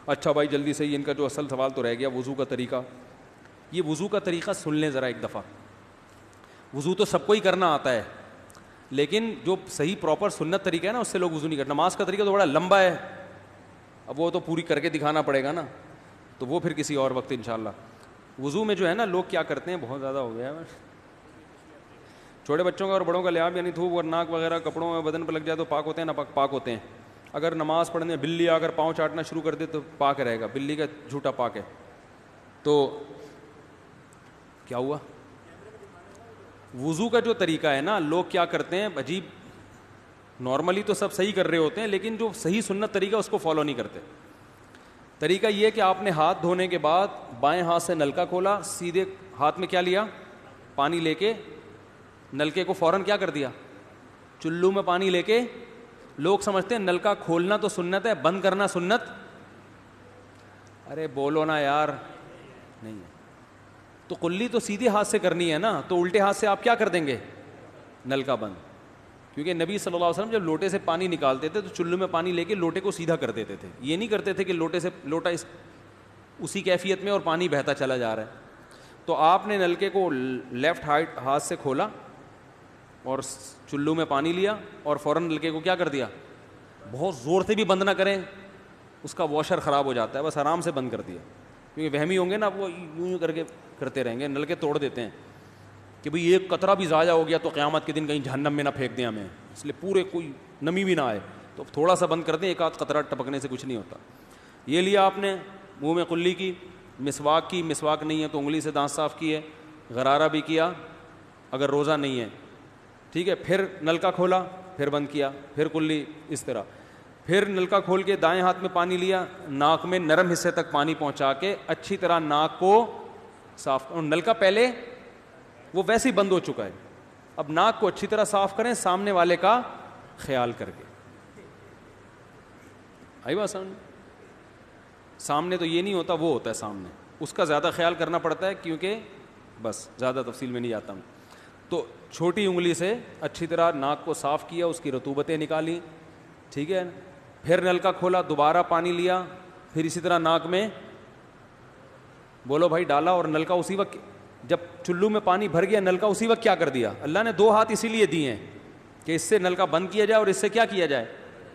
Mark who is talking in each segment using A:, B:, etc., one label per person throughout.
A: اچھا بھائی جلدی سے ان کا جو اصل سوال تو رہ گیا وضو کا طریقہ. یہ وضو کا طریقہ سن لیں ذرا ایک دفعہ. وضو تو سب کو ہی کرنا آتا ہے, لیکن جو صحیح پراپر سنت طریقہ ہے نا اس سے لوگ وضو نہیں کرتے. نماز کا طریقہ تو بڑا لمبا ہے, اب وہ تو پوری کر کے دکھانا پڑے گا نا, تو وہ پھر کسی اور وقت انشاءاللہ. وضو میں جو ہے نا لوگ کیا کرتے ہیں, بہت زیادہ ہو گیا ہے, چھوٹے بچوں کا اور بڑوں کا لحاظ یعنی تھوک اور ناک وغیرہ کپڑوں میں بدن پہ لگ جائے تو پاک ہوتے ہیں, نہ پاک ہوتے ہیں. اگر نماز پڑھنے بلی آ کر پاؤں چاٹنا شروع کر دے تو پاک رہے گا, بلی کا جھوٹا پاک ہے. تو کیا ہوا, وضو کا جو طریقہ ہے نا لوگ کیا کرتے ہیں عجیب, نارملی تو سب صحیح کر رہے ہوتے ہیں لیکن جو صحیح سنت طریقہ اس کو فالو نہیں کرتے. طریقہ یہ کہ آپ نے ہاتھ دھونے کے بعد بائیں ہاتھ سے نلکا کھولا, سیدھے ہاتھ میں کیا لیا, پانی لے کے نلکے کو فوراً کیا کر دیا, چلو میں پانی لے کے. لوگ سمجھتے ہیں نلکا کھولنا تو سنت ہے, بند کرنا سنت. ارے بولو نا یار, نہیں ہے. تو کلی تو سیدھے ہاتھ سے کرنی ہے نا, تو الٹے ہاتھ سے آپ کیا کر دیں گے, نلکا بند. کیونکہ نبی صلی اللہ علیہ وسلم جب لوٹے سے پانی نکالتے تھے تو چلو میں پانی لے کے لوٹے کو سیدھا کر دیتے تھے. یہ نہیں کرتے تھے کہ لوٹے سے لوٹا اسی کیفیت میں اور پانی بہتا چلا جا رہا ہے. تو آپ نے نلکے کو لیفٹ ہاتھ سے کھولا اور چلو میں پانی لیا اور فوراً نلکے کو کیا کر دیا, بہت زور سے بھی بند نہ کریں, اس کا واشر خراب ہو جاتا ہے, بس آرام سے بند کر دیا. کیونکہ وہمی ہوں گے نا, وہ یوں کر کے کرتے رہیں گے, نلکے توڑ دیتے ہیں کہ بھئی ایک قطرہ بھی ضائع ہو گیا تو قیامت کے دن کہیں جہنم میں نہ پھینک دیں ہمیں, اس لیے پورے کوئی نمی بھی نہ آئے, تو تھوڑا سا بند کر دیں, ایک آدھ قطرہ ٹپکنے سے کچھ نہیں ہوتا. یہ لیا آپ نے, منہ میں کلی کی, مسواک کی, مسواک نہیں ہے تو انگلی سے دانت صاف کیے, غرارہ بھی کیا اگر روزہ نہیں ہے, ٹھیک ہے. پھر نلکا کھولا, پھر بند کیا, پھر کلی, اس طرح. پھر نلکا کھول کے دائیں ہاتھ میں پانی لیا, ناک میں نرم حصے تک پانی پہنچا کے اچھی طرح ناک کو صاف. اور نلکا پہلے وہ ویسے ہی بند ہو چکا ہے, اب ناک کو اچھی طرح صاف کریں سامنے والے کا خیال کر کے. آئی بات سامنے, سامنے تو یہ نہیں ہوتا, وہ ہوتا ہے سامنے, اس کا زیادہ خیال کرنا پڑتا ہے کیونکہ بس زیادہ تفصیل میں نہیں جاتا ہوں. تو چھوٹی انگلی سے اچھی طرح ناک کو صاف کیا, اس کی رطوبتیں نکالی, ٹھیک ہے. پھر نلکا کھولا, دوبارہ پانی لیا, پھر اسی طرح ناک میں بولو بھائی ڈالا, اور نلکا اسی وقت جب چلو میں پانی بھر گیا نلکا اسی وقت کیا کر دیا. اللہ نے 2 ہاتھ اسی لیے دیے ہیں کہ اس سے نلکا بند کیا جائے اور اس سے کیا کیا جائے,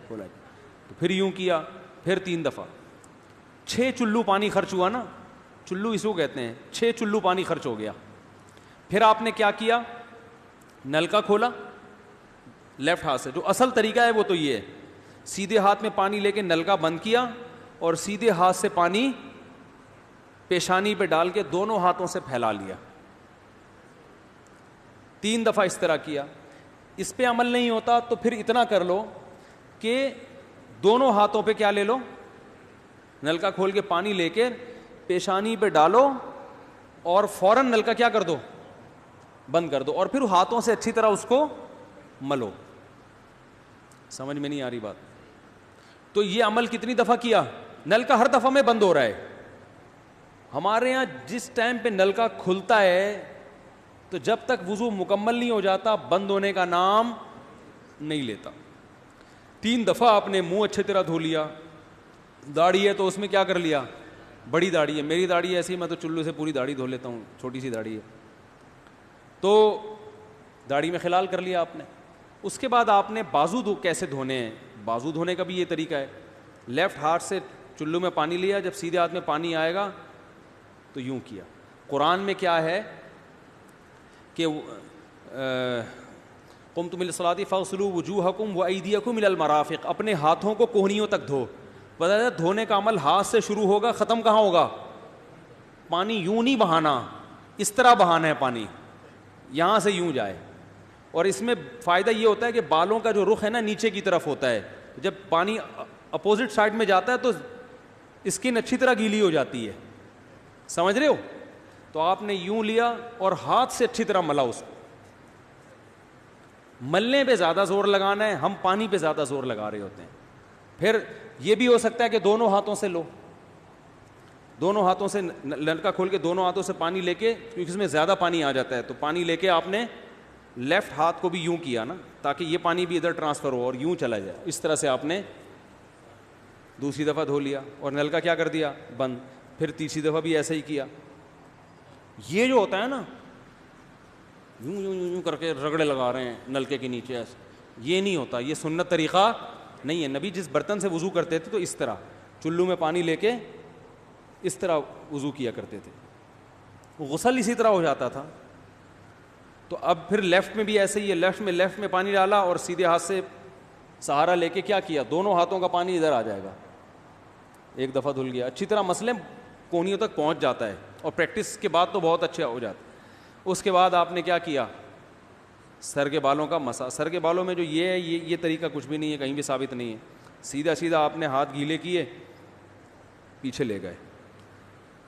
A: کھولا جائے. تو پھر یوں کیا, پھر 3 دفعہ, 6 چلو پانی خرچ ہوا نا, چلو اس کو کہتے ہیں, 6 چلو پانی خرچ ہو گیا. پھر آپ نے کیا کیا, نلکا کھولا لیفٹ ہاتھ سے, جو اصل طریقہ ہے وہ تو یہ ہے, سیدھے ہاتھ میں پانی لے کے نلکا بند کیا اور سیدھے ہاتھ سے پانی پیشانی پہ ڈال کے دونوں ہاتھوں سے پھیلا لیا. 3 دفعہ اس طرح کیا. اس پہ عمل نہیں ہوتا تو پھر اتنا کر لو کہ دونوں ہاتھوں پہ کیا لے لو, نلکا کھول کے پانی لے کے پیشانی پہ ڈالو اور فوراً نلکا کیا کر دو, بند کر دو, اور پھر ہاتھوں سے اچھی طرح اس کو ملو. سمجھ میں نہیں آ رہی بات؟ تو یہ عمل کتنی دفعہ کیا, نلکا ہر دفعہ میں بند ہو رہا ہے. ہمارے ہاں جس ٹائم پہ نلکا کھلتا ہے تو جب تک وضو مکمل نہیں ہو جاتا بند ہونے کا نام نہیں لیتا. 3 دفعہ آپ نے منہ اچھی طرح دھو لیا. داڑھی ہے تو اس میں کیا کر لیا, بڑی داڑھی ہے, میری داڑھی ہے ایسی, میں تو چلو سے پوری داڑھی دھو لیتا ہوں, چھوٹی سی داڑھی ہے, تو داڑھی میں خلال کر لیا آپ نے. اس کے بعد آپ نے بازو کیسے دھونے ہیں, بازو دھونے کا بھی یہ طریقہ ہے. لیفٹ ہاتھ سے چلو میں پانی لیا, جب سیدھے ہاتھ میں پانی آئے گا تو یوں کیا. قرآن میں کیا ہے کہ قمتم الی الصلاۃ فاغسلوا وجوہکم وایدیکم الی المرافق, اپنے ہاتھوں کو کوہنیوں تک دھو. پتہ ہے دھونے کا عمل ہاتھ سے شروع ہوگا, ختم کہاں ہوگا, پانی یوں نہیں بہانا, اس طرح بہانا ہے پانی, یہاں سے یوں جائے. اور اس میں فائدہ یہ ہوتا ہے کہ بالوں کا جو رخ ہے نا نیچے کی طرف ہوتا ہے, جب پانی اپوزٹ سائڈ میں جاتا ہے تو اسکن اچھی طرح گیلی ہو جاتی ہے, سمجھ رہے ہو. تو آپ نے یوں لیا اور ہاتھ سے اچھی طرح ملا اس کو. ملنے پہ زیادہ زور لگانا ہے, ہم پانی پہ زیادہ زور لگا رہے ہوتے ہیں. پھر یہ بھی ہو سکتا ہے کہ دونوں ہاتھوں سے لو, دونوں ہاتھوں سے نلکا کھول کے دونوں ہاتھوں سے پانی لے کے, کیونکہ اس میں زیادہ پانی آ جاتا ہے, تو پانی لے کے آپ نے لیفٹ ہاتھ کو بھی یوں کیا نا, تاکہ یہ پانی بھی ادھر ٹرانسفر ہو اور یوں چلا جائے. اس طرح سے آپ نے دوسری دفعہ دھو لیا اور نل کا کیا کر دیا بند, پھر تیسری دفعہ بھی ایسا ہی کیا. یہ جو ہوتا ہے نا یوں یوں یوں یوں کر کے رگڑے لگا رہے ہیں نلکے کے نیچے ایسے, یہ نہیں ہوتا, یہ سنت طریقہ نہیں ہے. نبی جس برتن سے وضو کرتے تھے تو اس طرح چلو میں پانی لے کے اس طرح وضو کیا کرتے تھے, غسل اسی طرح ہو جاتا تھا. تو اب پھر لیفٹ میں بھی ایسے ہی ہے, لیفٹ میں پانی ڈالا اور سیدھے ہاتھ سے سہارا لے کے کیا کیا, دونوں ہاتھوں کا پانی ادھر آ جائے گا, ایک دفعہ دھل گیا. اچھی طرح مسئلے کونیوں تک پہنچ جاتا ہے, اور پریکٹس کے بعد تو بہت اچھا ہو جاتا ہے. اس کے بعد آپ نے کیا کیا, سر کے بالوں کا مسا. سر کے بالوں میں جو یہ ہے یہ طریقہ کچھ بھی نہیں ہے, کہیں بھی ثابت نہیں ہے. سیدھا سیدھا آپ نے ہاتھ گیلے کیے, پیچھے لے گئے.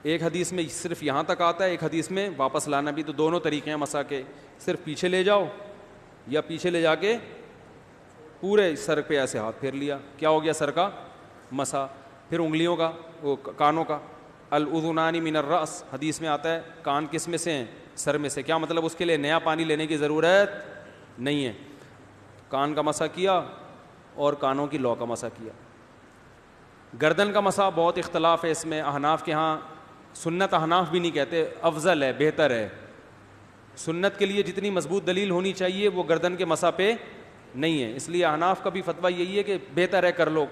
A: ایک حدیث میں صرف یہاں تک آتا ہے, ایک حدیث میں واپس لانا بھی. تو دونوں طریقے ہیں مسا کے, صرف پیچھے لے جاؤ یا پیچھے لے جا کے پورے سر پہ ایسے ہاتھ پھیر لیا, کیا ہو گیا سر کا مسا. پھر انگلیوں کا, وہ کانوں کا, الاذنان من الراس, حدیث میں آتا ہے کان کس میں سے ہیں, سر میں سے. کیا مطلب, اس کے لیے نیا پانی لینے کی ضرورت نہیں ہے. کان کا مسا کیا اور کانوں کی لو کا مسا کیا. گردن کا مسا بہت اختلاف ہے اس میں. احناف کے ہاں سنت, احناف بھی نہیں کہتے, افضل ہے, بہتر ہے. سنت کے لیے جتنی مضبوط دلیل ہونی چاہیے وہ گردن کے مسا پہ نہیں ہے, اس لیے احناف کا بھی فتویٰ یہی ہے کہ بہتر ہے کر لو,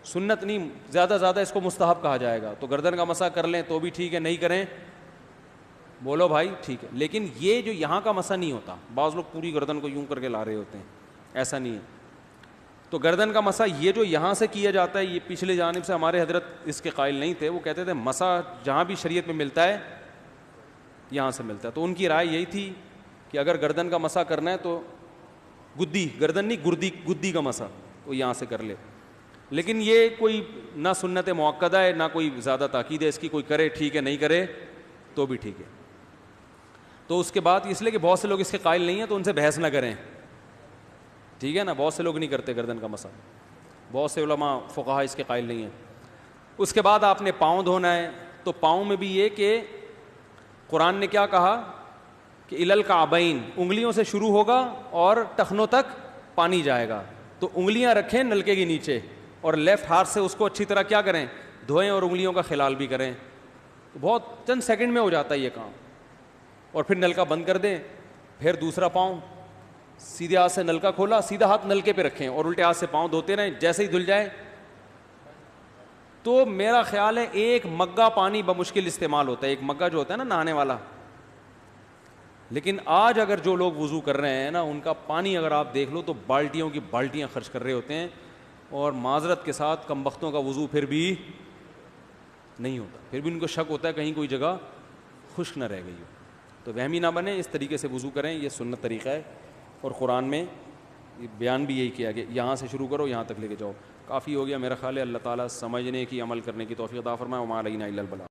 A: سنت نہیں, زیادہ زیادہ اس کو مستحب کہا جائے گا. تو گردن کا مسا کر لیں تو بھی ٹھیک ہے, نہیں کریں بولو بھائی ٹھیک ہے. لیکن یہ جو یہاں کا مسا نہیں ہوتا, بعض لوگ پوری گردن کو یوں کر کے لا رہے ہوتے ہیں, ایسا نہیں ہے. تو گردن کا مسا یہ جو یہاں سے کیا جاتا ہے, یہ پچھلے جانب سے ہمارے حضرت اس کے قائل نہیں تھے. وہ کہتے تھے مسا جہاں بھی شریعت میں ملتا ہے یہاں سے ملتا ہے. تو ان کی رائے یہی تھی کہ اگر گردن کا مسا کرنا ہے تو گدی, گردن نہیں گدی کا مسا, تو یہاں سے کر لے. لیکن یہ کوئی نہ سنت مؤکدہ ہے نہ کوئی زیادہ تاکید ہے اس کی, کوئی کرے ٹھیک ہے, نہیں کرے تو بھی ٹھیک ہے. تو اس کے بعد اس لیے کہ بہت سے لوگ اس کے قائل نہیں ہیں تو ان سے بحث نہ کریں, ٹھیک ہے نا. بہت سے لوگ نہیں کرتے گردن کا مسا, بہت سے علماء فقہاء اس کے قائل نہیں ہیں. اس کے بعد آپ نے پاؤں دھونا ہے. تو پاؤں میں بھی یہ کہ قرآن نے کیا کہا کہ الی الکعبین, انگلیوں سے شروع ہوگا اور ٹخنوں تک پانی جائے گا. تو انگلیاں رکھیں نلکے کے نیچے اور لیفٹ ہاتھ سے اس کو اچھی طرح کیا کریں, دھوئیں, اور انگلیوں کا خلال بھی کریں. تو بہت چند سیکنڈ میں ہو جاتا ہے یہ کام. اور پھر نلکا بند کر دیں. پھر دوسرا پاؤں, سیدھے ہاتھ سے نلکا کھولا, سیدھا ہاتھ نلکے پہ رکھیں اور الٹے ہاتھ سے پاؤں دھوتے رہیں. جیسے ہی دھل جائے تو میرا خیال ہے ایک مگا پانی بمشکل استعمال ہوتا ہے, ایک مگا جو ہوتا ہے نا نہانے والا. لیکن آج اگر جو لوگ وضو کر رہے ہیں نا, ان کا پانی اگر آپ دیکھ لو تو بالٹیوں کی بالٹیاں خرچ کر رہے ہوتے ہیں, اور معذرت کے ساتھ کم بختوں کا وضو پھر بھی نہیں ہوتا. پھر بھی ان کو شک ہوتا ہے کہیں کوئی جگہ خشک نہ رہ گئی ہو. تو وہمی نہ بنے, اس طریقے سے وضو کریں, یہ سنت طریقہ ہے. اور قرآن میں بیان بھی یہی کیا کہ یہاں سے شروع کرو یہاں تک لے کے جاؤ. کافی ہو گیا میرا خیال ہے. اللہ تعالیٰ سمجھنے کی, عمل کرنے کی توفیق عطا فرمائے. وما علینا الا البلاغ.